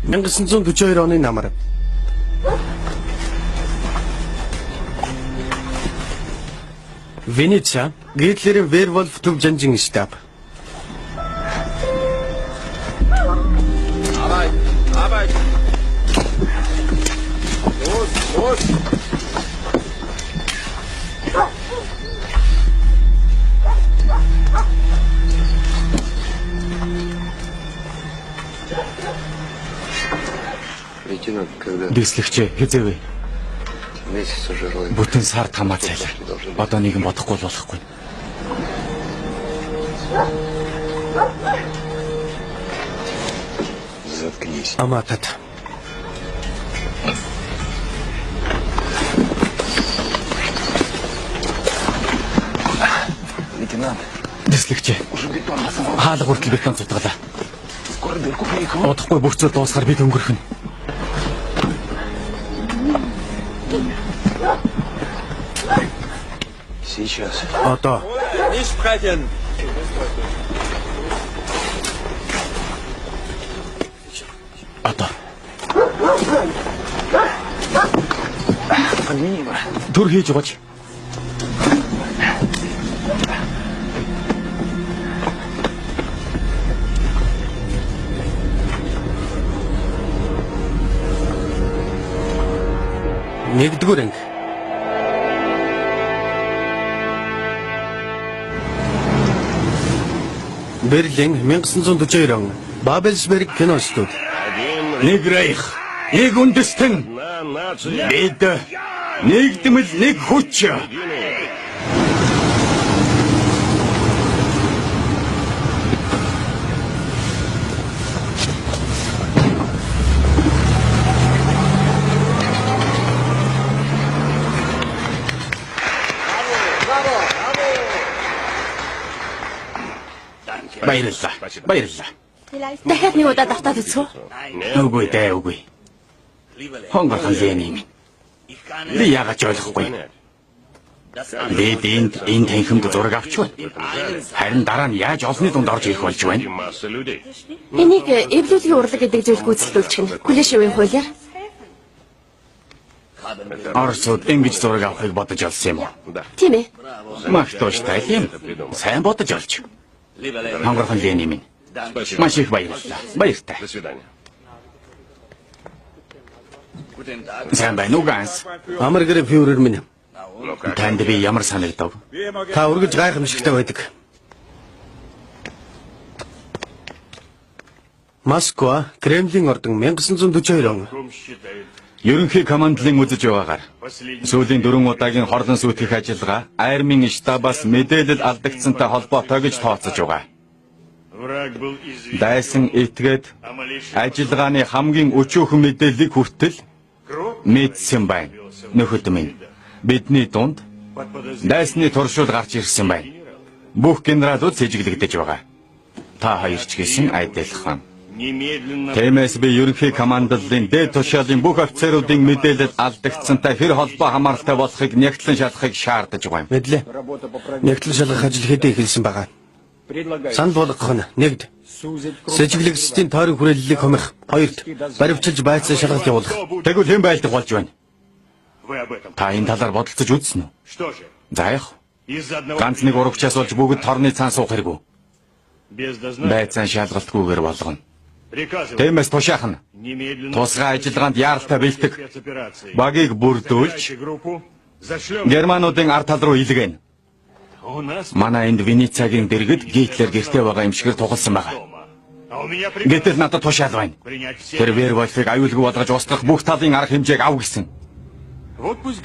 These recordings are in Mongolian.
1942 оны намар. Венеция, Гитлерийн Вервольф төв жанжин штаб. Arbeit! Los! Дэслэгчээ хэзээвэ? Бүтэн сар тамаа цайлаа. Одоо нэгэн бодохгүй болохгүй. Аматат. Дэслэгчээ. Хаалга хүртэл бетон цутгалаа. Одохгүй бүх зүйл дуусахаар бид өнгөрөх нь. Одоо. Nicht sprechen! Одоо. Түр хийж өгөөч. Нэгдүгээр анги. Берлин 1942 он. Бабельсберг киностуд. Нэг рейх, нэг үндэстэн. Бид нэгдмэл нэг хүч. Баярлалаа. Дахиад нэг удаа давтаад үзэх үү? Үгүй. Хонгорхон Ленин минь. Би яагаад ойлгохгүй. Бид энэ танхимд зураг авч байна. Харин дараа нь яаж олонний дунд орж ирэх болж байна? Энийг эвлүүлгийн урлаг гэдэг зүйл гүйцэтгүүлчих нь Кулешевийн хуулиар. Оросууд ингэж зураг авахыг бодож олсон юм уу? Тийм ээ. Магтууштай юм. Сайн бодож олж. Хонгорхон Ленин минь. Маш их баярлалаа. Баяртай. Сайн байна уу ганс? Америкийн фюрер минь. Танд би ямар санагдав? Та үргэлж гайхамшигтай байдаг. Москва, Кремлийн ордон 1942 он. Ерөнхий командлын үзэж байгаагаар сүүлийн 4 удаагийн хорлон сүйтгэх ажиллагаа армийн штабаас мэдээлэл алдагдсантай холбоотой гэж тооцож байгаа. Дайсан этгээд ажиллагааны хамгийн өчөөхөн мэдээллийг хүртэл мэдсэн байна. Нөхөд минь, бидний дунд дайсны туршил гарч ирсэн байна. Бүх генералууд сэжиглэгдэж байгаа. Та хоёр ч гэсэн адилхан. Тиймээс би ерөнхий командлын дээд тушаалын бүх офицеруудын мэдээлэл алдагдсантай хэр холбоо хамааралтай болохыг нягтлан шалгахыг шаардаж байгаа юм. Мэдлээ. Нягтлан шалгах ажил хэдий эхэлсэн байгаа. Санал болгох нь 1. Сэжиглэгчдийн тойрон хүрээллийг хомих. 2. Баривчилж байцаа шалгалт явуулах. Тэгвэл хэн байлдах болж байна? Та энэ талаар бодолцож үзсэн үү? За яах? Ганц нэг урагчаас болж бүгд торны цаан суух хэрэггүй. Байцаан шалгалтгүйгээр болгоно. Тиймээс тушаах нь тусгай ажиллагаанд яаралтай бэлтэг багийг бүрдүүлж германуудын ард тал руу илгээнэ. Манай энд Венециягийн дэргэд Гитлер гэртээ байгаа юм шигээр тухалсан байгаа. Гэтэл надад тушаал байна. Тэр Вервольфыг аюулгүй болгож устгах бүх талын арга хэмжээг ав гэсэн.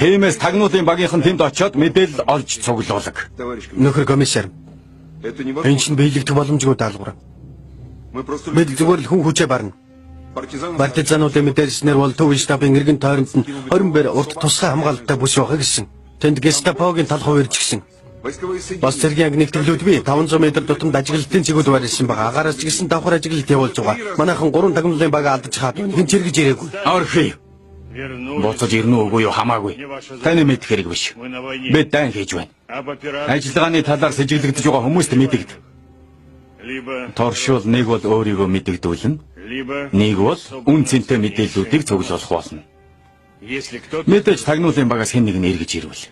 Тиймээс тагнуулын багийнхан тэнд очиод мэдээлэл олж цуглуулаг. Нөхөр комиссар. Энэ чинь биелэгдэх боломжгүй даалгавар. Бид зүгээр л хүн хүчээ барна. Партизануудын мэдээлснээр бол төв штабын иргэн тойронд нь 20 бэр урт тусгай хамгаалалттай бүс байгаа гэсэн. Тэнд гестапогийн талхав ирж гисэн. Бас цэргийн нэгтгэлүүд би 500 м тутамд ажиглалтын цэгүүд барьсан байгаа. Агаараас ч гэсэн давхар ажиглалт явуулж байгаа. Манайхан 3 тагнуулын баг алдаж хаад хэн чиргэж ирээгүй. Орхи. Боцож ирнэ үгүй юу хамаагүй. Таны мэдэх хэрэг биш. Бид дайн хийж байна. Ажиллагааны талаар сэжиглэгдэж байгаа хүмүүст мэдэгд. Торшуул нэг бол өөрийгөө мэдэгдүүлнэ. Нэг бол үн цэнтэй мэдээллүүдийг цуглуулах болно. Мэдээж тагнуулын багаас хэн нэг нь эргэж ирвэл.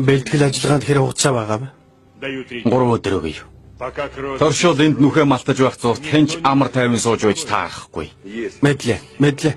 Бэлтгэл ажиллагаанд хэрэг хугацаа байгаа вэ? 3 өдөр өгье. Торшол энд нүхэ малтаж байх зурт хэнч амар тайван сууж байж таарахгүй. Мэдлээ.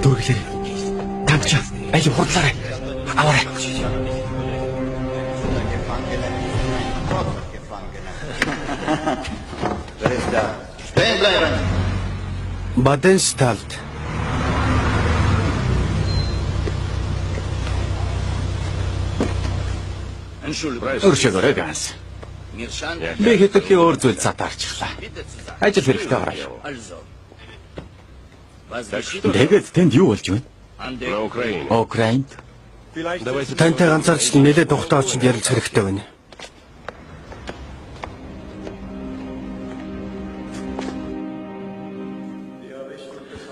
Дүргэлээ. Тангч. Аяа хурдлаарай. Аваарай. Баденсталд. Өршөөрэй ганс. Би хэдүүлээ өөр зүйл затаарчлаа. Ажил хэрэгтэй гараа. Тэгээд тэнд юу болж байна? Украинд. Тантай ганцаарч нэлээд тухтай очинд ярилцах хэрэгтэй байна.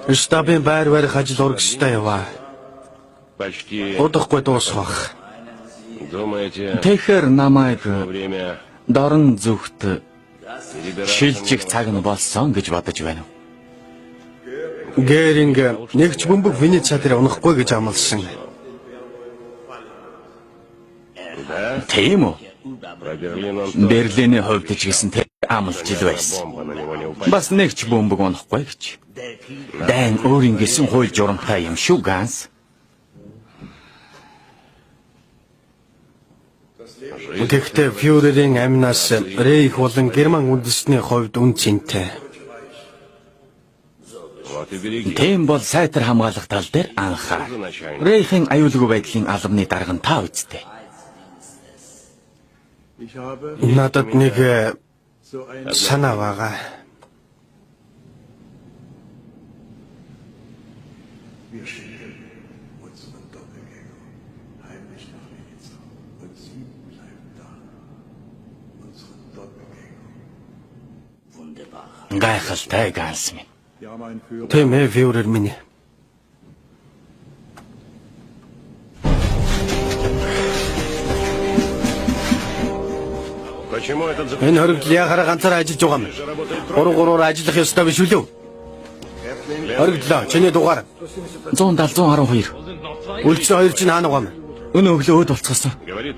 Штабын байр барих ажил урагштай яваа. Удахгүй дуусах. Тэгэхээр намайг дорн зүгт шилжих цаг нь болсон гэж бодож байна уу? Геринг нэгч бөмбөг Венеца дээр унахгүй гэж амласан. Тийм үү? Берлиний хувьд ч гэсэн тэр амлж ил байсан. Бас нэгч бөмбөг унахгүй гэж. Дайн өөр ингэсэн хууль журамтай юм шүү ганс. Гэхдээ фюрерийн амнаас Рейх болон Герман үндэстний хувьд үн цэнтэй. Тийм бол сайтар хамгаалах тал дээр анхаар. Рейхийн аюулгүй байдлын албаны дарга нь та үсттэй. Надад нэг санаа байгаа. Гайхалтай ганс минь. Тийм ээ, фюрер минь. Энэ хоригдл яхаараа ганцаараа ажиллаж байгаа юм. 3-3-оор ажиллах ёстой биш үү? Хоригдлоо, чиний дугаар 170-112. үлдсэн хоёр чинь хаана байгаа юм? Өнөө өглөө өд болцгоосон.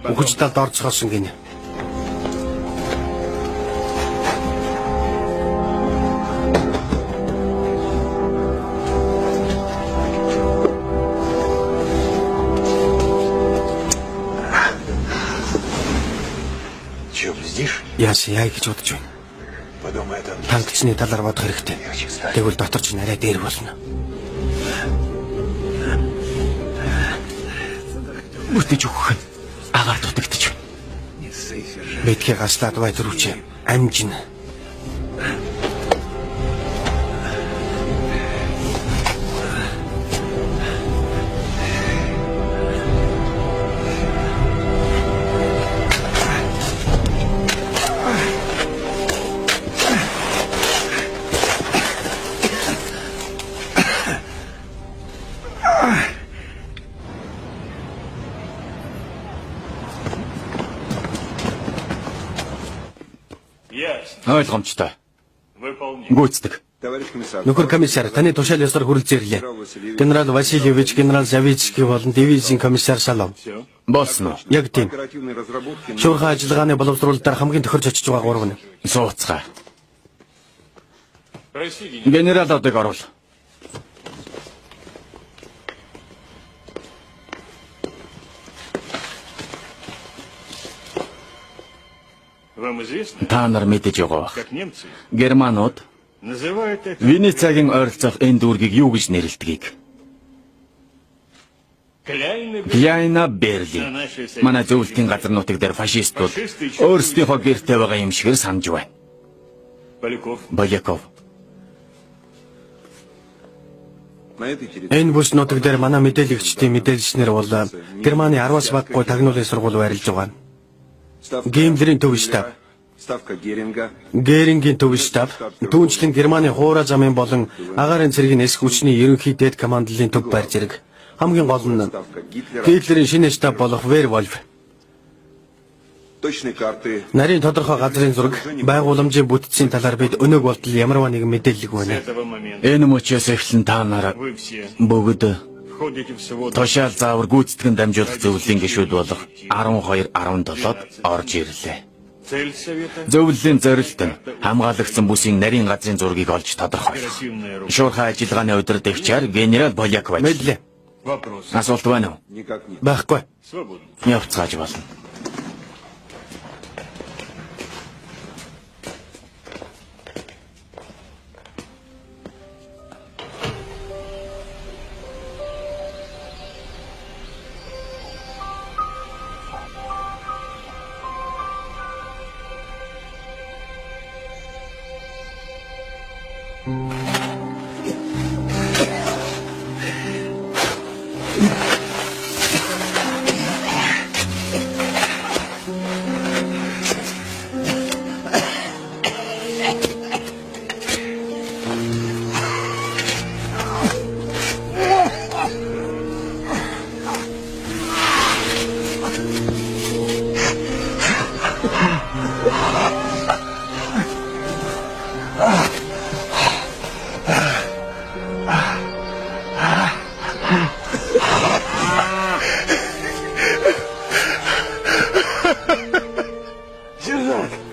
Үхэж талд орцгоосон гинэ. Яа гэж бодож байна. Тангчны талаар бодох хэрэгтэй. Тэгвэл дотор ч нарай дээр болно. Бүтэж өгөх нь агаар дутагдчих. Бэтгэ гаслаад бай төрүүч амжин. Ойлгомжтой. Гүйцэтгэх. Нөхөр комиссар, таны тушаал ёсоор хүрэлцээрлээ. Генерал Васильевич, генерал Савицкий болон дивизийн комиссар Салов. Болсон уу? Яг тийм. Шуурхай ажиллагааны боловсруулалтаар хамгийн тохирч очиж байгаа гурав нь. Сууцгаа. Генералуудыг оруул. Вам известно, Та нар мэдэж байгаа бах. как немцы Германууд называют это Венецагийн ойролцоох энэ дүүргийг юу гэж нэрлэдгийг? Кляйны Яйна Берли. Манай зөвлөлтийн газар нутаг дээр фашистууд өөрсдийнхөө гэртээ байгаа юм шигээр санаж байна. Поляков. Боляков. Энэ бүс нутаг дээр манай мэдээлэгчдийн мэдээлжнэр бол Германы 10-аас баггүй тагнуулын сургууль байрлаж байгаа. Геймлерийн төв штаб, Герингийн төв штаб, түүнчлэн Германы хуурай замын болон агаарын цэргийн эсэх хүчний ерөнхий дэд командлын төв барьж ирэг. Хамгийн гол нь Гитлерийн шинэ штаб болох Вервольф. Нарийн тодорхой газрын зураг, байгууламжийн бүтцийн талаар бид өнөөг болтол ямарваа нэгэн мэдээлэл өгнө. С этого момента Энэ мөчөөс эхлэн та нар вы все бүгд входите в свод тушаал заавар гүйцэтгэн дамжуулах зөвлөлийн гишүүд болох 12-17-д орж ирлээ. цель совета Зөвлөлийн зорилт нь хамгаалагдсан бүсийн нарийн газрын зургийг олж тодорхойлох. оперативная руководство. Шуурхай ажиллагааны удирдагчаар генерал Боляков ажил. Мэдлээ. Вопрос. Асуулт байна уу? Байхгүй. Свободно. Явцгааж болно.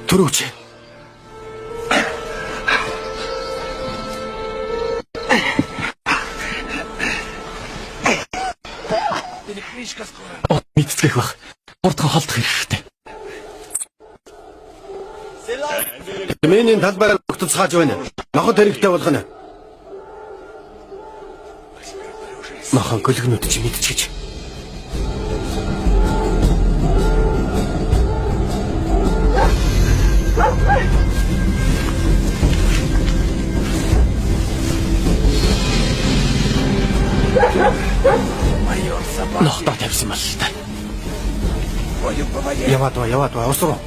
Төрөөч. Мэдцгэх бах. Урдхан холдох хэрэгтэй. Миний талбараар тогтцгааж байна. Нохот хэрэгтэй болгоно. Махан гөлгнүүд чи мэдчихэж. Нохтоо тавьсан мал та. Яваад ба осроо.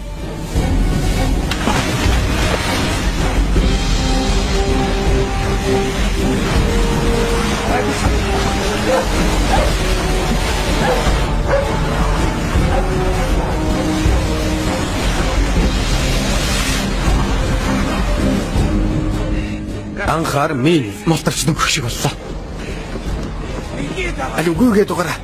Анхаар минь Молторч нөхөх шиг боллоо. алюгүйгээ дугаараа.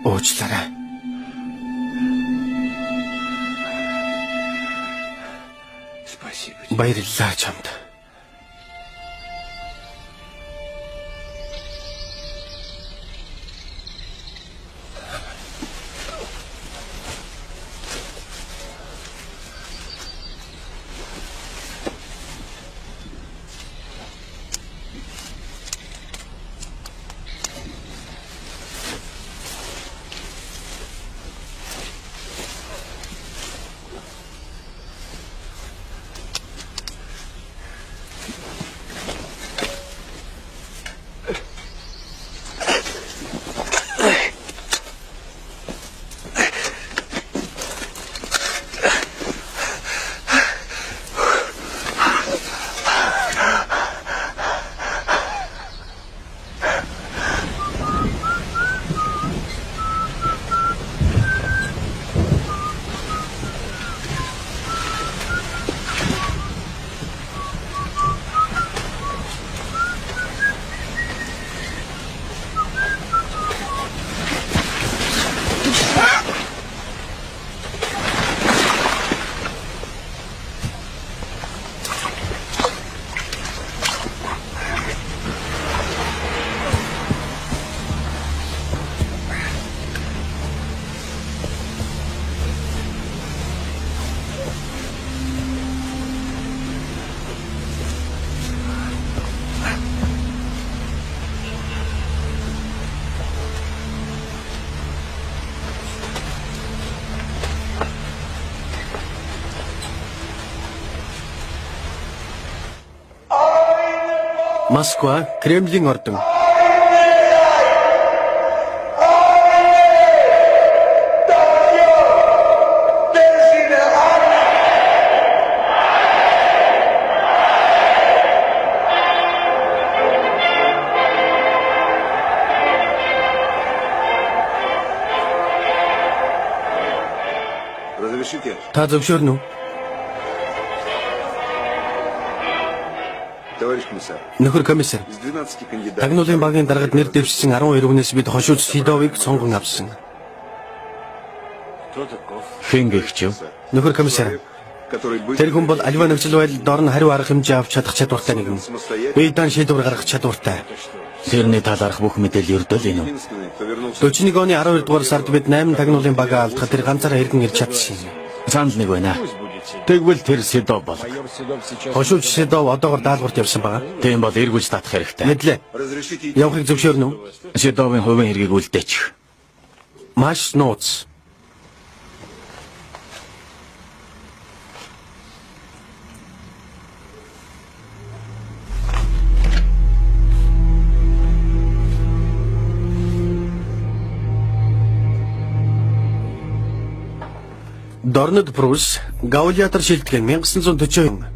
Уучлаарай. Баярлалаа чамд. Москва, Кремлийн ордон. Та зөвшөөрнө үү? Нөхөр комиссар. Тагнуулын багийн даргад нэр дэвшсэн 12 хүнээс бид хошууч Сидовыг сонгон авсан. Хэн гэгч вэ? Нөхөр комиссар. Тэр хүн бол аливаа нөхцөл байдалд орон хариу арга хэмжээ авч чадах чадвартай нэгэн. Биедан шийдвэр гаргах чадвартай. Тэрний талаарх бүх мэдээлэл өрдөл энэ үү? 41 оны 12 дугаар сард бид 8 тагнуулын багаа алдахад тэр ганцаараа иргэн ирж чадсан. Санал нэг байна. Тэгвэл тэр Сидов бол. Хошууч Сидов одоогор даалгаварт явсан байгаа. Тийм бол эргүүлж татах хэрэгтэй. Мэдлээ. Явахыг зөвшөөрнө үү? Сидовын хувийн хэргийг үлдээчих. Маш нууц. Дорнод Брус, Гаулиатар шилтгэн 1940.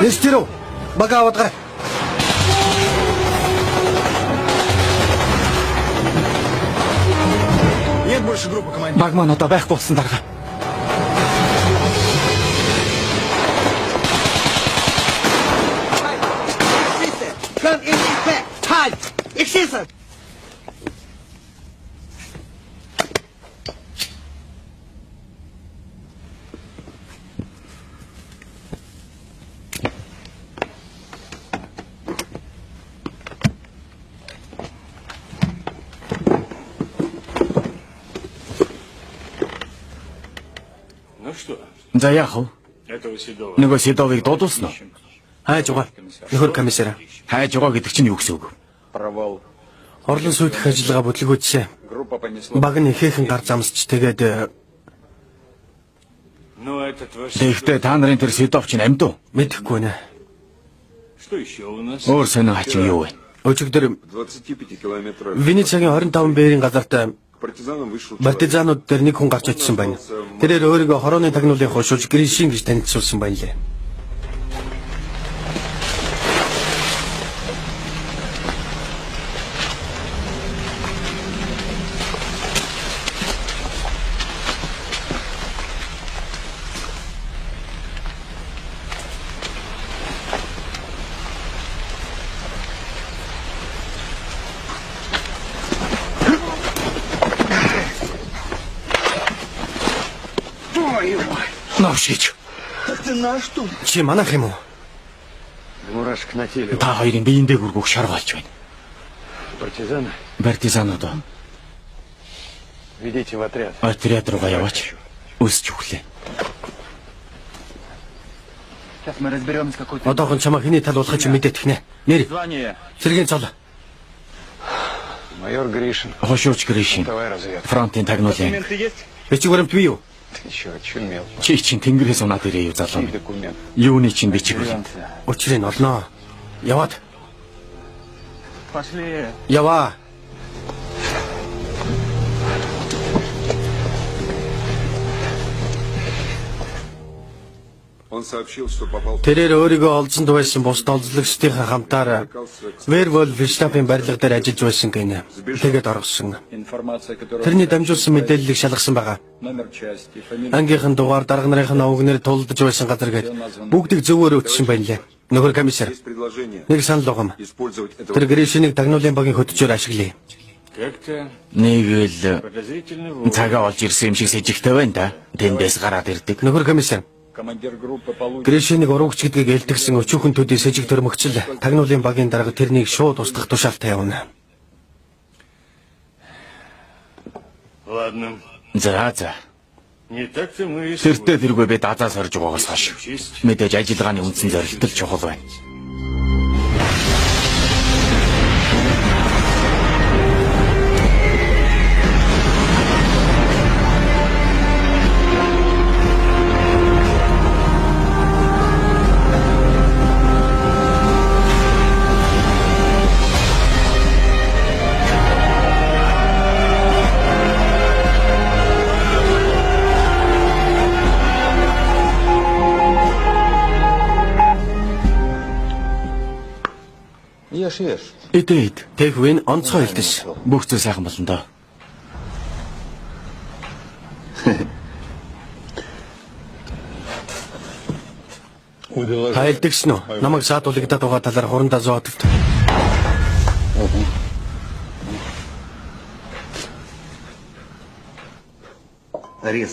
Нестеров, бага аваад. Баг маань одоо байхгүй болсон дарга. За яах вэ? Нөгөө Сидовыг дуудуулсан уу? Хайж байгаа. Нөхөр комиссар. Хайж байгаа гэдэг чинь юу гэсэн үг? Орлон сүйдэх ажиллагаа бүтлгүүцсэн. Баг нь ихээхэн гар замсч тэгээд Тэгтээ та нарын тэр Сидов чинь амьд уу? мэдэхгүй нэ. Өөр сонин хачин юу вэ? Өчигдөр Венецагийн 25 бээрийн газарт партизанууд дээр нэг хүн гарч очсон байна. Тэрээр өөрийгөө хорооны тагнуулын хошууч Гришин гэж танилцуулсан байна лээ. Навшиж. Чи манайх юм уу? Та хоёрын биеиндээ гүргөх шар болж байна. Партизанууд. Отряд руугаа яваач. Өсч өглөө. Одоохон чамаа хэний тал болох ч мэдээдэх нэ. Нэр. Сэргийн цол. Майор Гришин. Хошууч Гришин. Давай разведку. Фронтын тагнуулын. Документы есть? Бичиг баримт бий юу? Ты чё, очумел? Чи чинь тэнгэрээс унаад ирээ юу залуу. И документ. Юуны чинь бичиг вэ? Учрыг нь олноо. Яваад. Пошли. Яваа. Он сообщил, что попал в Тэрээр өөрийгөө олзонд байсан бус олзлогчдынхаа хамтаар Вервол Фиштапын барилга дээр ажиллаж байсан гинэ. Тэгээд оргосон. Информация, которая... Тэрний дамжуулсан мэдээллийг шалгасан байгаа. Номер части, фамилия... Ангийнхан дугаар дарга нарын овгнэр тулдж байсан газар гээд бүгдийг зөвөөр өтсөн байна лээ. Нөхөр комиссар. есть предложение Нэг санал угам. использовать этого Тэр Гришинийг тагнуулын багийн хөтөчөөр ашиглая. Как-то Нэг л подозрительно вот. цагаа олж ирсэн юм шиг с ижигтэй байна да. Тэндээс гараад ирдэг. Нөхөр комиссар. Командир группы получит... Гришинийг уруугч гэдгийг элтгсэн өчүүхэн төдий сэжиг төрмөгчл тагнуулын багийн дарга тэрнийг шууд устгах тушаалтай явна. Ладно. За. Не так-то мы... Тэртээ тэргүй бид азаас орж байгаагаас хойш. Честь. Мэдээж ажиллагааны үндсэн зорилт л чухал байна. Ешь. Эдээд Тэхвин онцгой хэлдэш. Бүх зүйл сайхан болно доо. Та хэлдэгсэн үү? Намайг саадуулагдаад байгаа талаар хурандаа зоодогт.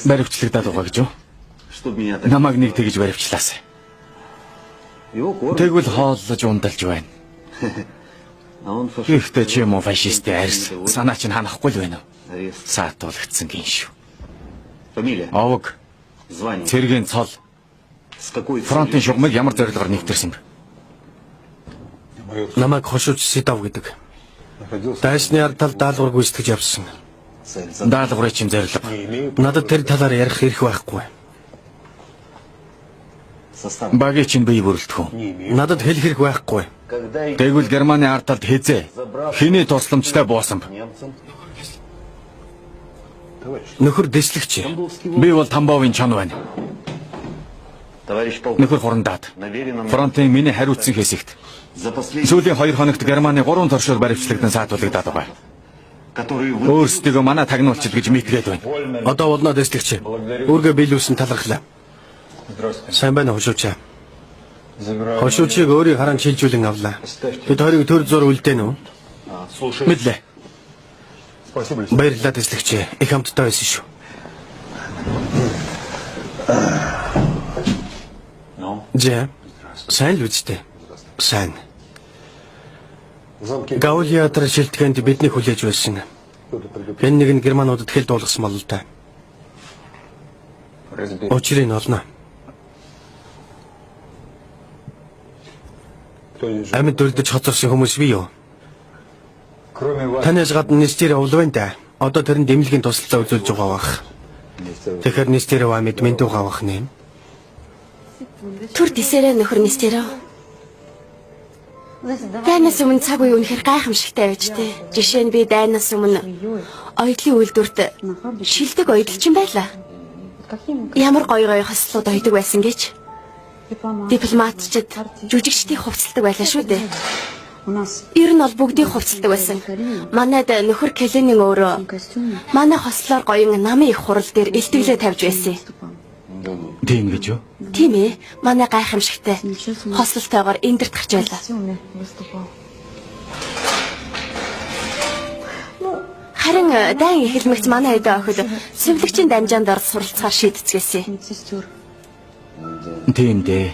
Баривчлагдаад байгаа гэж юу? Намайг нэг тэгж баривчлаасан. Тэгвэл хооллож ундалж байна. Гэхдээ чи юм уу фашистийн арьс санаа чинь ханахгүй л байна уу? Саатуулагдсан гин шүү. Овог цэргийн цол фронтын шугамыг ямар зорилгоор нэвтэрсэн бэ? Намайг хошууч Сидав гэдэг. Дайсны ардтал даалгавар гүйцэтгэж явсан. Даалгаврын чим зорилго. Надад тэр талаар ярих эрх байхгүй. Багийн чинь бие бүрэлдэх үү? Надад хэлэх хэрэг байхгүй. Тэгвэл Германы ардталд хизээ хиний тусламжтай буусан бэ? Нөхөр дэслэгч. Би бол Тамбовын чон байна. Нөхөр хурандаад фронтын миний хариуцсан хэсэгт сүүлийн 2 хоногт Германы 3 торшоор баривчлагдсан саатуулагдаад байгаа. Өөрсдөө манай тагнуулчид гэж мэдгээд байна. Одоо болно дэслэгч. Үүргээ биелүүлсэн талархлаа. Сайн байна хошууч. Хошуучийг өөрийг харан шилжүүлэн авлаа. Бид хоёрыг төр зур үлдээн үү? Мэдлээ. Баярлалаа дэслэгч. Их хамттай байсан шүү. Жа. Сайн л үстэй. Сайн. Гаулиатар шилтгэнд бидний хүлээж байсан. Энэ нэг нь германуудад хэл дуулгасан бол л та. Учрыг нь олно. Амьд дөлдөж хоцорсон хүмүүс бий юу? Танаас гадна Нестер овлвэн да. Одоо тэр нь дэмлэгийн тусалцаа үзүүлж байгаа бах. Тэгэхээр Нестер амьд мэндүү гавах нэм. Түр дисэрэ нөхөр Нестеро. Дайнаас өмнө цаг үе үнэхээр гайхамшигтай байж тээ. Жишээ нь би дайнаас өмнө оёдлын үйлдвэрт шилдэг оёдлчин байлаа. Ямар гоё хослууд ойдог байсан гэж. Дипломатчид жүжигчдийг хувцалдаг байлаа шүү дээ. Ер нь бол бүгдийг хувцалдаг байсан. Манайд нөхөр Келленийн өөрөө манай хослоор гоён намын их хурал дээр илтгэлээ тавьж байсан. Тийм гэж юу? Тийм ээ. Манай гайхамшигтай хослолтойгоор эндэрт гарч байлаа. Харин дайн эхлэмэгц манай хэдэ охид сэвлэгчийн дамжаанд орж суралцахаар шийдцгээсэн. Тийм дээ.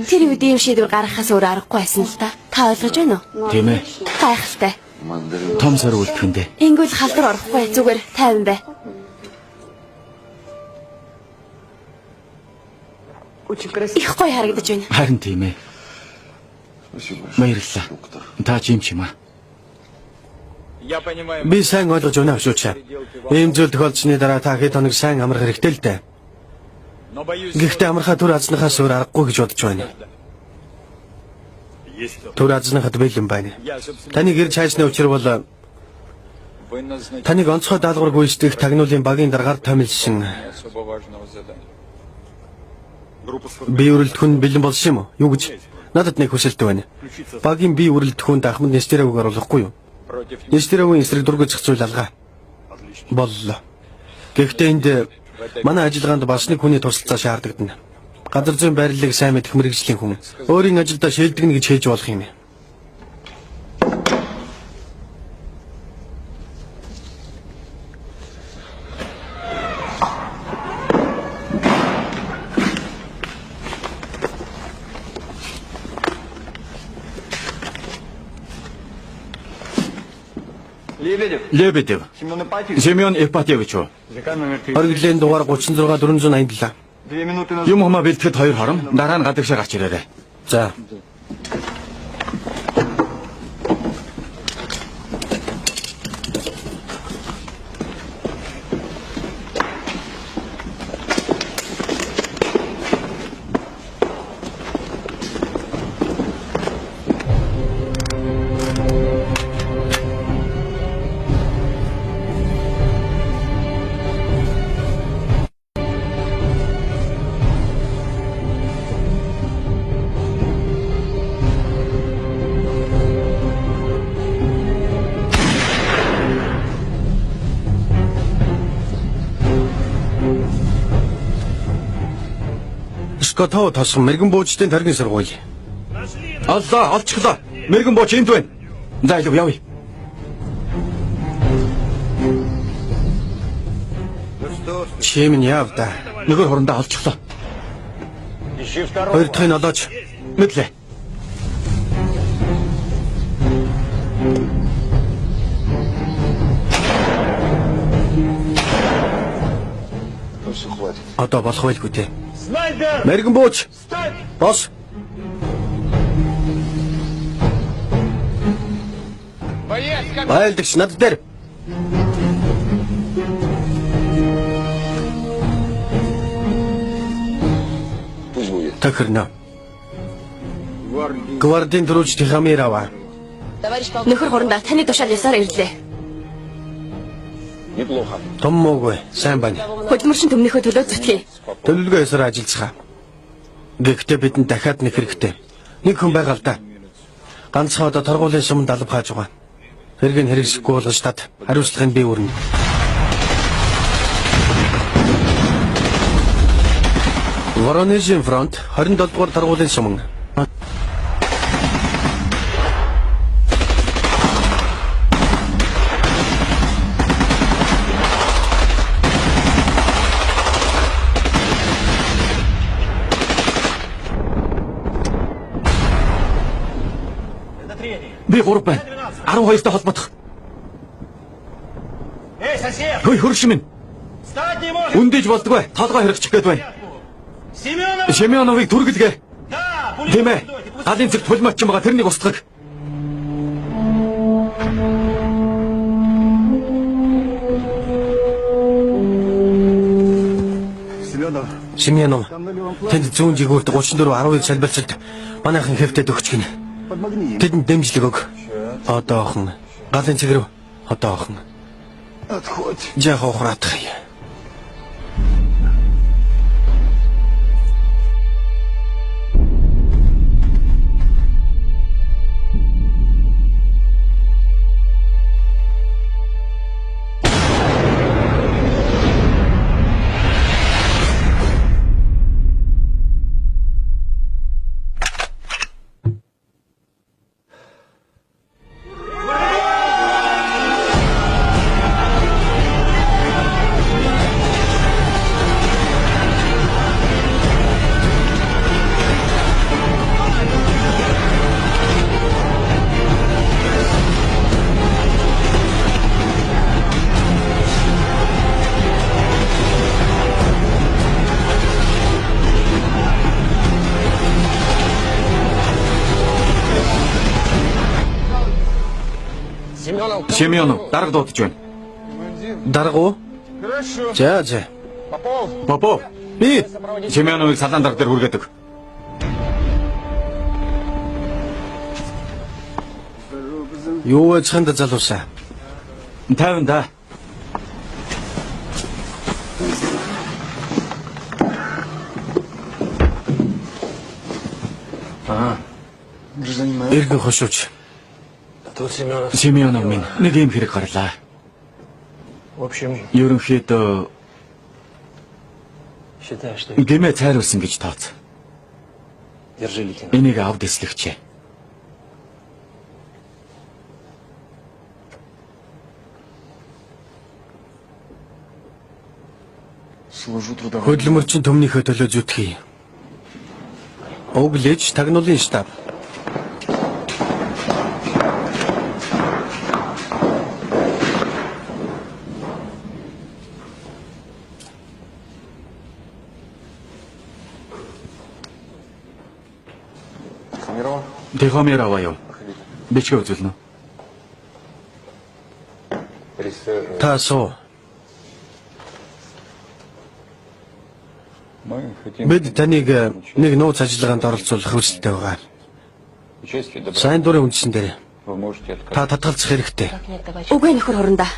Тэр үед ийм шийдвэр гаргахаас өөр аргагүй байсан л та. Та ойлгож байна уу? Тийм ээ. Гайхалтай. Том сар үлдэхэндээ. Ингүүл халдвар орохгүй зүгээр тайван бай. Их гоё харагдаж байна. Харин тийм ээ. Баярлалаа. Та ч юм чимаа. Я понимаю, Би сайн ойлгож байна авшууч. Ийм зүйл тохиолдсны дараа та хэд хоног сайн амрах хэрэгтэй л дээ. но боюсь, Гэхдээ амархаа түр азныхаас өөр аргагүй гэж бодож байна. Түр азныхад бэлэн байна. я, собственно, Таныг ирж хайсны учир бол вы назначили таныг онцгой даалгавар гүйцэтгэх тагнуулын багийн даргаар томилсон. особо важного задания. Би үрэлдэхүүн бэлэн болсон юм уу? Юу гэж? Надад нэг хүсэлт байна. Багийн би үрэлдэхүүнд Ахмад Нестеровыг оруулахгүй юу? Против Нестеровын эсрэг дургуй зохицуул алгаа. Боллоо. Гэхдээ энд манай ажиллагаанд бас нэг хүний тусалцаа шаардагдана. Газар зүйн байрлалыг сайн мэдэх мэргэжлийн хүн. Өөрийн ажилдаа шилдэгнэ гэж хэлж болох юм. Лебедев. Семен Ипатьевич уу? Оргилийн дугаар 36 487. Юм хумаа бэлтгэхэд 2 хором, дараа нь гадагшаа гарч ирээрэй. За. Скотоо тосгон мэрэгэн буучдын таргийн сургууль. Аллаа, олчихлоо. Мэргэн бооч энд байна. За илүү явъя. Чимэн яав да. Нөгөө хорондоо олчихлоо. Хоёр дахын олооч. Мэдлээ. Одоо болох байлгүй те. Мэргэн бууч. Бос. Байлдагч над дээр. Пусть будет. Тохирно. гвардии. Гвардийн төрүүлж Тихамир аваа. Нөхөр хурандаа таны тушаал ясаар ирлээ. Неплохо. Том муугүй. Сайн байна. Хөдөлмөршин төмнийхөө төлөө зүтгэе. Төлөвлөгөө ёсоор ажиллацгаа. Гэхдээ бидэнд дахиад нэг хэрэгтэй. Нэг хүн байгаа л да. Ганцхан одоо торгуулийн суманд алба хааж байгаа. Хэрэг нь хэрэгсэхгүй бол штат хариуцлагыг би өрнө. Воронежийн фронт 27 дугаар торгуулийн суман. Би 3 байна. 12-той холбогдох. Хөөе хөрш минь. Үндэж болдгоо. Толгой хэрэгчих гээд байна. Семеновыг түргэлгээ. Тийм ээ. Галын цэг пулемет ч юм байгаа тэрнийг устгах. Семенов. Тэнд зүүн жигүүрт 34 12 салбарцалд манайхан хэвтээд өгч гинэ. Тэдэнд дэмжлэг өг. Одоохон галын цэг рүү одоохон. Жах ухраадах юм. Семенов дарга дуудаж байна. Дарга уу? За. Попов. Би Семеновыг салаан дарга дээр хүргээдэг. юу яцханд залуусаа. 50 да. Иргэн хошууч. Семенов минь нэг юм хэрэг гарлаа. Ерөнхийдөө гэмээ цайруулсан гэж тооц. Энийг авд эслэгчээ. Хөдөлмөрчин төмнийхөө төлөө зүтгэе. Өглөөж тагнуулын штаб. Тэхомер аваа юу? Бичгээ үзүүлнэ. Та суу. Бид таныг нэг нууц ажиллагаанд оролцуулах хүсэлтэй байгаа. Сайн дурын үндсэн дээр та татгалзах хэрэгтэй. Үгүй нөхөр хурандаа.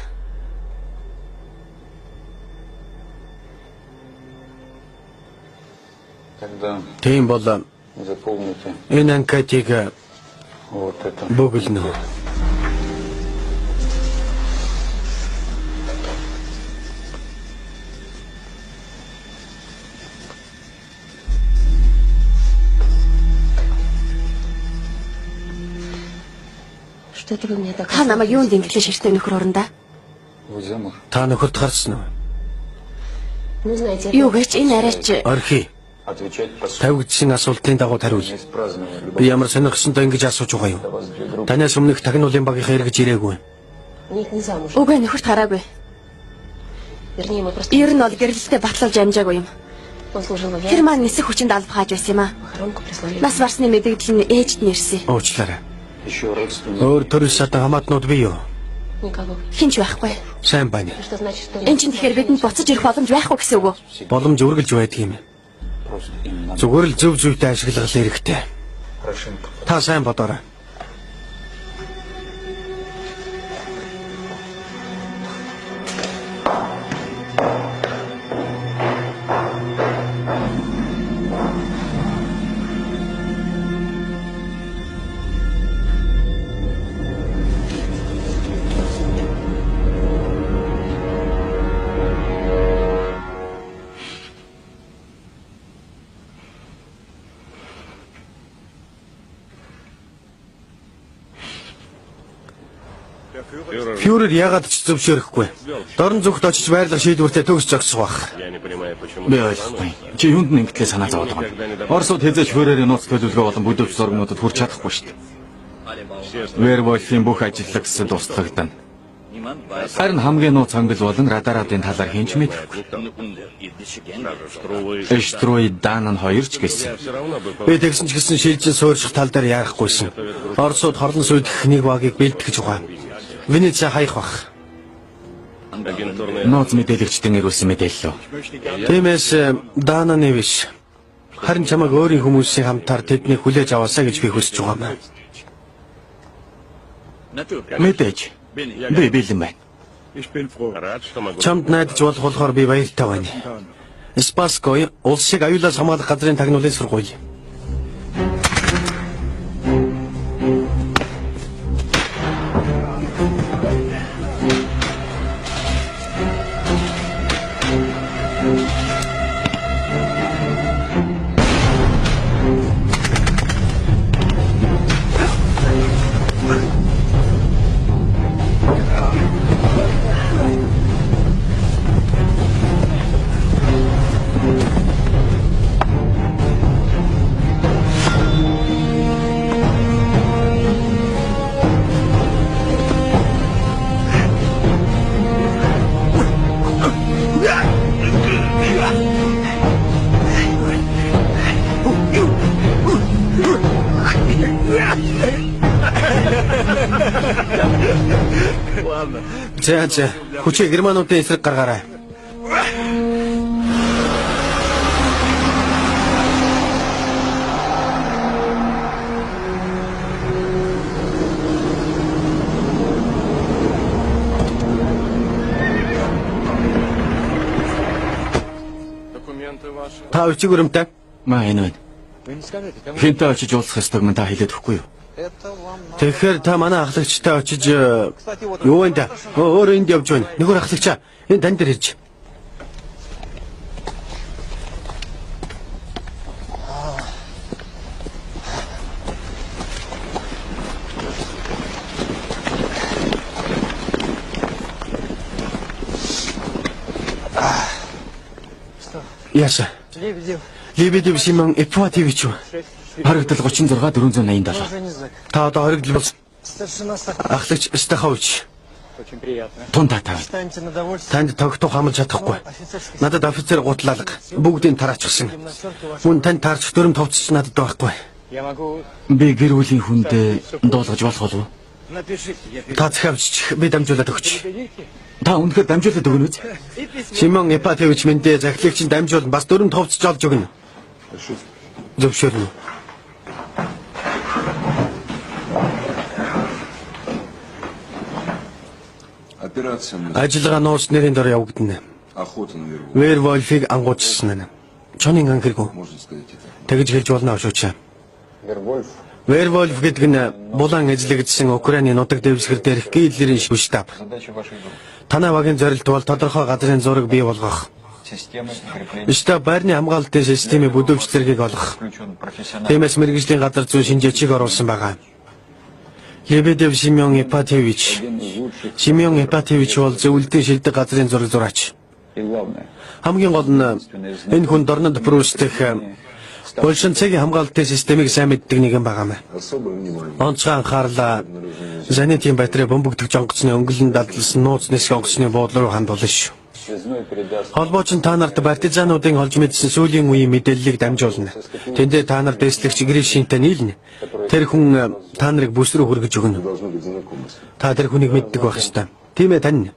Тийм бол Заполните энэ анкетыг вот это. бөглөнө. Та намайг юунд ингэлээ ширтээ нөхөр хурандаа? Вы замуж? Та нөхөрт харсан уу? Юу гэж энэ арайч Орхи. Отвечать по сути. Тавигдсан асуултын дагуу хариул. Не праздновали. Би ямар сонирхсонтой ингэж асууж байгаа юу? Танаас өмнөх тагнуулын багийнхаа эргэж ирээгүй. үгүй нөхөрт хараагүй. Ер нь бол гэрлэлтэд батлуулж амжаагүй юм. Тэр маань нисэх хүчинд алба хааж байсан юм аа. Нас барсны мэдээлэл нь ээжд нь ирсэн. Уучлаарай. Еще родственники. Өөр төрөл садан хамаатнууд бий юу? Хинч байхгүй. Сайн байна. Энд чинь тэгэхээр бидэнд буцаж ирэх боломж байхгүй гэсэн үг үү? Боломж үргэлж байдаг юм. Просто им надо. Зүгээр л зөв зүйтэй ашиглах хэрэгтэй. Порошенко. Та сайн бодоорой. Фюрер яагаад ч зөвшөөрөхгүй? Дорн зүгт очиж байрлах шийдвэртээ төгс зогсох бах. Би ойлгохгүй. Чи юунд нэгтлээ санаа зовоод байгаа юм? Оросууд хэзээ ч фюрерийн нууц төлөвлөгөө болон бүдүүч зургнуудад хүрч чадахгүй шүү дээ. Вервольфийн бүх ажиллах гэсэн туслагдана. Харин хамгийн нууц хангал болон радарадын талаар хинч мэдэхгүй. Эштруй Данан хоёр ч гэсэн. Би тэгсэн ч гэсэн шилжин суурьших тал дээр яарахгүйсэн. Оросууд хорлон сүйдэх нэг багийг бэлтгэж байгаа. Венеца хаях бах. Нууц мэдээлэгчдийн ирүүлсэн мэдээлэл. Тиймээс Дананы биш. Харин чамайг өөрийн хүмүүсийн хамтаар тэднийг хүлээж аваасаа гэж би хүсэж байгаа юм. Мэдээж. Би бэлэн байна. Чамд найдаж болохоор би баяртай байна. Спаской улсыг аюулаас хамгаалах газрын тагнуулын сургууль. За. Хүчээ германуудын эсрэг гаргаарай. Документы ваши. Та өчиг өрөмтэй. Маа энэ байна. Хинтээ очиж уулзах ёстойг мань та хэлээд өгөхгүй юу? Тэгэхээр та манай ахлагчтай очиж юу вэ да? Өөрөө энд явж байна. Нөхөр ахлагчаа энэ тань дээр ирж. Яса. Лебедев Симон Ипатевич. Харагдал 36 487. Та одоо хоригдл болсон. Ахлагч Стахович. Очень приятно. Тундаа. Танд тогтох хамж чадахгүй. Надад офицер гутлалга бүгдийг тараачихсан. Мөн танд таарч дөрөм товцч надад байхгүй. Я могу... Би гэр бүлийн хүнд дуулгаж болох болов уу? Напишите, я Та захиавч би дамжуулаад өгч. Та үнэхээр дамжуулаад өгнө үү? Симон Ипатевич мэндэ захилагчийн дамжуул бас дөрөм товцч олж өгнө. Зөвшөөрнө. Операция Ажиллагаа нууц нэрийн дор явагдана. охота на верву, Вервольфиг ангуучсан нь. Чонын анхэргүй. можно сказать это. Тэгж хэлж болно шүүч. Вервольф. Вервольф гэдэг нь булан ажиллагдсан Украиний нутаг дэвсгэр дээрх гийлэрийн штаб. Задача вашей группы. Танай багийн зорилт бол тодорхой газрын зураг бий болгох. Системы укрепления. Штаб байрны хамгаалалтын системийн бүдүүвч зэргийг олох. Включен профессиональный. Тиймээс мэрэгжлийн газар зүйн шинжээчийг оруулсан байгаа. Лебедев Симон Ипатевич. Симон Ипатевич бол зөвлөлтийн шилдэг газрын зураг зураач. И главное. Хамгийн гол нь энэ хүн дорнод Прустэх Польшин цагийн хамгаалалтын системийг сайн мэддэг нэгэн байгаа мэ. Особое внимание Онцгой анхаарлаа Занитийн байтраа бөмбөгдөх жонгоцны өнгөлн дадлсан нууц нисэх онгоцны буудлын руу хандуулна шүү. Связной передаст. Холбооч нь та нарт партизануудын олж мэдсэн сүүлийн үеийн мэдээллийг дамжуулна. Тэндээ та нар дэслэгч Гришинтэй нийлнэ. Тэр хүн та нарыг бүс рүү хүргэж өгнө. должно быть знакомство. Та тэр хүнийг мэддэг байх ёстой. Тийм ээ тань.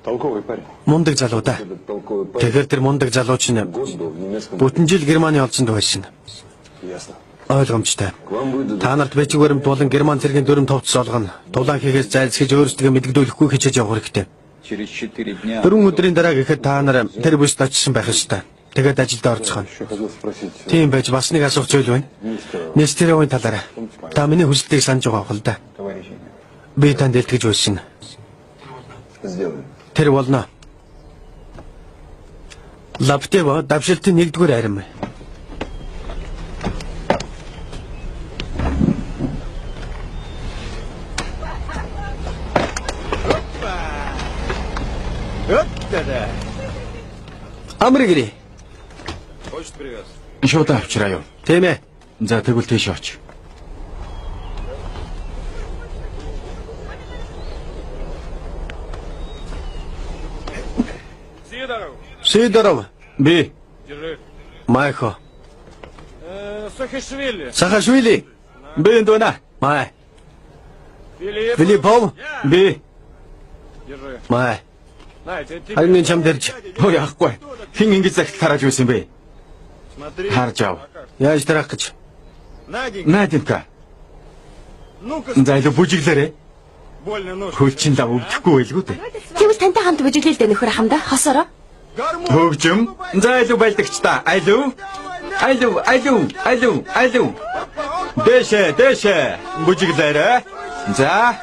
Толковый парень. Мундаг залуу да. Этот толковый парень Тэгэхээр тэр мундаг залуу чинь год был в немецком. бүтэн жил Германы олзонд байсан. Ясно. Ойлгомжтой. К вам выйдут Та нарт бичиг баримт болон Герман цэргийн дүрм товцс олгоно. Дулаан хийхээс зайлсхийж өөрсдөө мэддэгдүүлэхгүй хичээж явах хэрэгтэй. Через 4 дня. 4 өдрийн дараа гэхэд та нар тэр бүст очсон байх ёстой. Тэгээд ажилдаа орцгоно. еще хотел спросить. Тийм байж бас нэг асуух зүйл байна. Нестеровын талаараа. Та миний хүслийг санаж байгаа хэл да. Товарищи. Би танд илтгэж байсан. Сделаем. Тэр болно. Лаптево давшилтын 1-р арим. Амригри. Хочет привез. Шууд авчраа юу. Тийм ээ. За тэгвэл тийш оч. Сидоров. Сидоров. Би Держи. Майхо. Сахашвили. Сахашвили. би энд байна. Май. Филипп. Филиппов. Би Держи. Май. На, тебе Харин чам дэрж. хөө яахгүй. Хин ингэж загт тарааж байсан бэ? смотри. Харж ав. Яаж тарах гэж. Наденька. Наадимка. Ну-ка, За илүү бүжиглээрэ. больно нож. Хөлчин лав өвдөхгүй байлгүй дээ. Тэгвэл тантай хамт бүжиглэлдэ нөхөр хамда хосороо. Хөгжим. За илүү байлдагч та. Алуу. Алуу. Дэшэ. Бүжиглээрэ. За.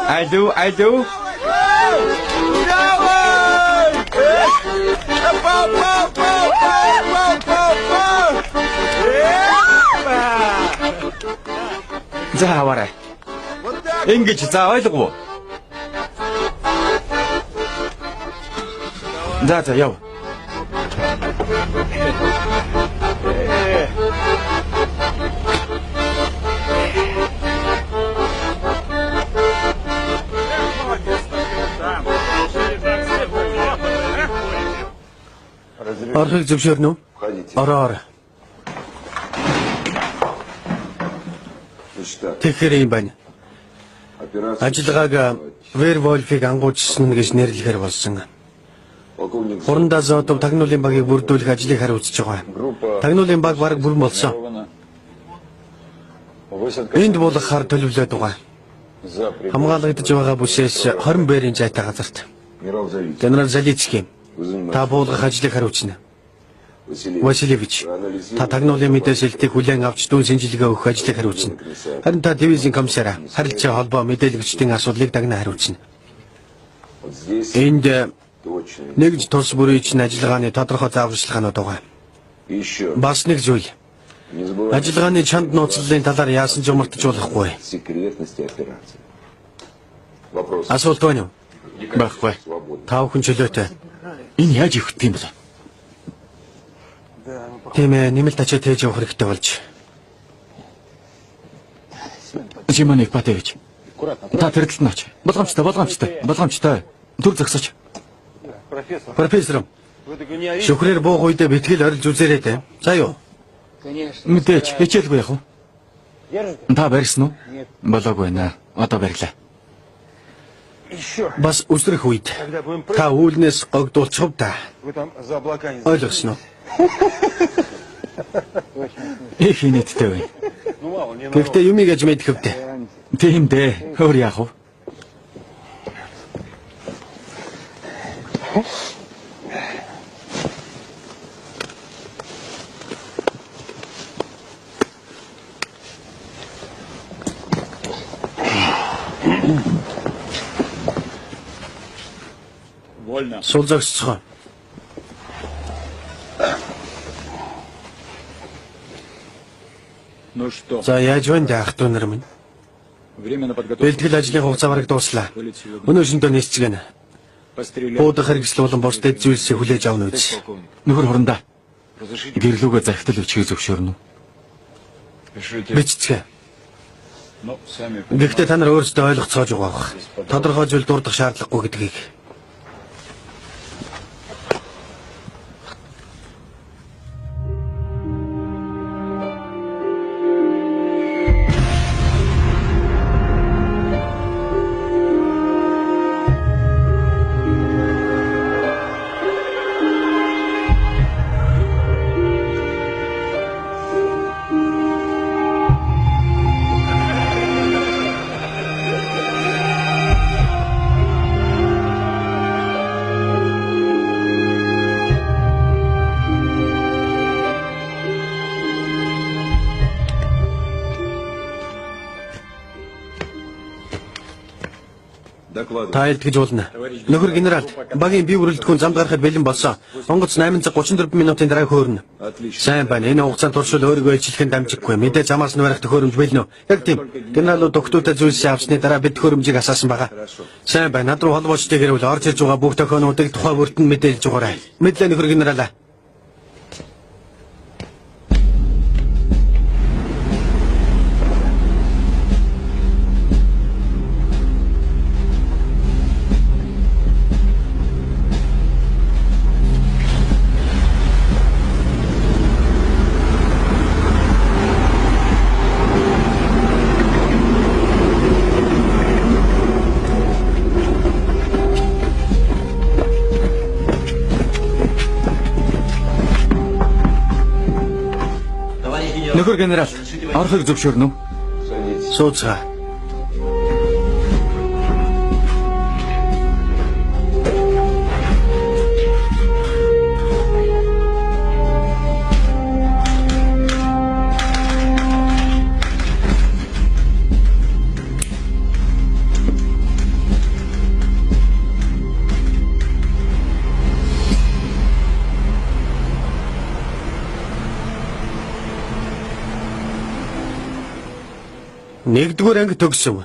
Алуу. За аваарай. Ингэж за ойлгов. За яв. Орхыг зөвшөөрнө үү? Входите. Ороор. Значит так. Тэгэхээр юм байна. Ажиллагааг Werwolf-ыг ангуучсан гэж нэрлэхээр болсон. Полковник Хуранд Азотов тагнуулын багийг бүрдүүлэх ажлыг хариуцж байгаа. Тагнуулын баг бараг бүрэн болсон. Высадка Энд буулгахаар төлөвлөд байгаа. за Хамгаалагдж байгаа бүсээс 20 бээрийн зайтай газарт. генерал Завицкий. Генерал Залицкий Вызываем та буулгах ажлыг хариуцна. Василий Васильевич та тагнуулын мэдээлэлтийг хүлээн авч дүүн шинжилгээ өгөх ажлыг хариуцна. Харин та дивизийн комиссараа харилцаа холбоо мэдээлэгчдийн асуудлыг дагна хариуцна. вот здесь Энд точно. нэгж тус бүрийн чинь ажиллагааны тодорхой зааварчилгаанууд байгаа. И еще Бас нэг зүйл. не забывайте Ажиллагааны чанд нууцлалын талаар яасан ч мартаж болохгүй. секретности операции. Вопрос. Асуулт байна уу? Байхгүй. Свободно. Та бүхэн чөлөөтэй. Энэ яаж ивэх юм бэ? Тийм ээ, нэмэлт ачаа тээж явах хэрэгтэй болж. Жиман Ипатевич. Та тэрдэлт наач. Болгоомжтой. Түр зогсооч. Профессор, Вы так не орите. шүхрээр буух үедээ битгэл орилж үзээрэй те. За юу? Мэдээч, хичээлгүй яах вэ? Та барьсан уу? Болоогүй наа. Одоо барьлаа. Еще. Бас үсрэх үед Когда будем та прыгать, үүлнээс огдуулчих та. вы там за облака не Ойлгосноо. Их инээдтэй байна. Ну мало, не на Гэхдээ юм ийгэж мэдхэвдэ. Тийм дээ. Өөр яах вэ? Вольно. Сул зогсцгоо. Ну что, За яаж байна даа ах トゥ нар минь? время на подготовку. Бэлтгэл ажлын хугацаа бараг дуслаа. Вылет сегодня. Өнөө шөнөдөө нисцгэнэ. Пострелял. Буудах хэрэгсэл болон бус дэд зүйлсийг хүлээж авна үз. Полковник. Нөхөр хурандаа. Разрешите? Гэрлүүгээ захидал өчгөө зөвшөөрнө. Пишите. Бичцгээ. Ну, сами Гэхдээ та нар өөрсдөө ойлгоцоож байгаа бах. Тодорхой зүйл дурдах шаардлагагүй гэдгийг. Докладывай. Та илтгэж болно. Нөхөр генерал, багийн бие бүрэлдэхүүн замд гарахад бэлэн болсон. Онгоц 8 цаг 34 минутын дараа хөөрнө. Отлично. Сайн байна. Энэ хугацаанд туршил өөрийгөө ижлэхэн дамжиггүй. Мэдээ замаас нь барих төхөөрөмж бэлнэ үү? Яг тийм. Генералууд тогтуутай зүйлсээ авсны дараа бид төхөөрөмжийг асаасан байгаа. Сайн байна. Над руу холбоочтой гэрвэл орж ирж байгаа бүх тохионуудыг тухай бүртэн мэдээлж өгөөрэй. Мэдлээ нөхөр генералаа. Нөхөр генерал, орохыг зөвшөөрнө үү? Садитесь. Сууцгаа. Нэгдүгээр анги төгсөв.